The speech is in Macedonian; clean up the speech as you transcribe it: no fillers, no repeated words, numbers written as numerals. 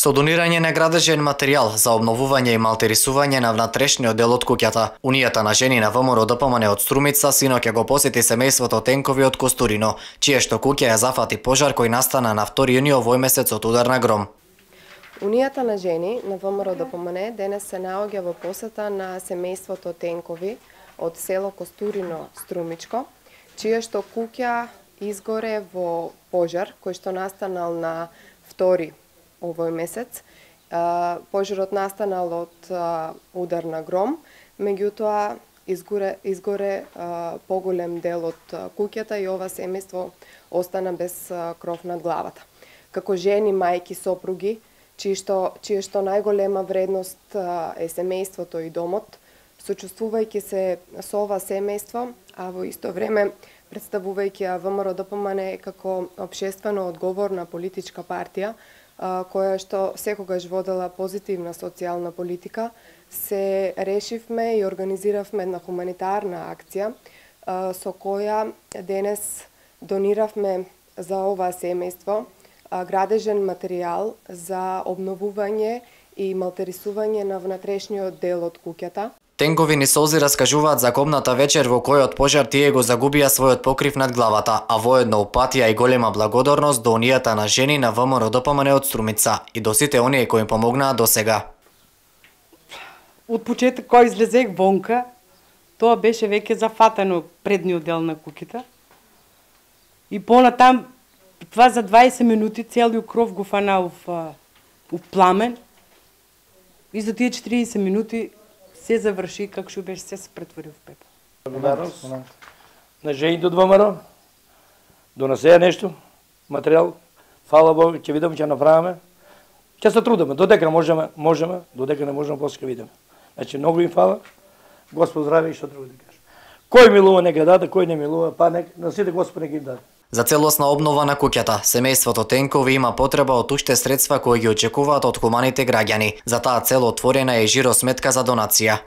Со донирање на градежен материјал за обновување и малтерисување на внатрешниот дел од куќата, Унијата на жени на ВМРО ДПМН од Струмица синоќа го посети семејството Тенкови од Костурино, чие што куќа ја зафати пожар кој настана на 2 јуни овој месец од удар на гром. Унијата на жени на ВМРО ДПМН денес се наоѓа во посета на семејството Тенкови од село Костурино, Струмичко, чие што куќа изгоре во пожар кој што настанал на 2 овој месец. Пожарот настанал од удар на гром, меѓутоа изгоре поголем дел од куќата и ова семејство остана без кров над главата. Како жени, мајки, сопруги, чие што најголема вредност е семејството и домот, сочувствувајќи се со ова семејство, а во исто време представувајќи ја ВМРО ДПМН како општествено одговорна политичка партија, која што секогаш водела позитивна социјална политика, се решивме и организиравме една хуманитарна акција со која денес дониравме за ова семејство градежен материјал за обновување и малтерисување на внатрешниот дел од куќата. Тенкови ни солзи раскажуваат за кобната вечер во којот пожар тие го загубија својот покрив над главата, а воедно упатија и голема благодарност до Унијата на жени на ВМРО ДПМН од Струмица и до сите оние кои им помогнаа досега. Од почеток кога излезех вонка, тоа беше веќе зафатено предниот дел на куќата. И понатам, това за 20 минути целиот кров го фана у пламен. И за тие 40 минути се заврши како што беше, се претвори в пепел. Благодарност на жените од ВМРО, донесеа нешто, материјал, фала Богу, ќе видиме, ќе направиме. Ќе се трудиме, додека можеме, додека не можеме, после ќе видиме. Значи, многу им фала, Господ здраве и што друго да кажа. Кој милува нека даде, кој не милува, па на сите Господ нека им даде. За целосна обнова на куќата, семејството Тенкови има потреба од уште средства кои ги очекуваат од хуманите граѓани. За таа цел отворена е жиросметка за донација.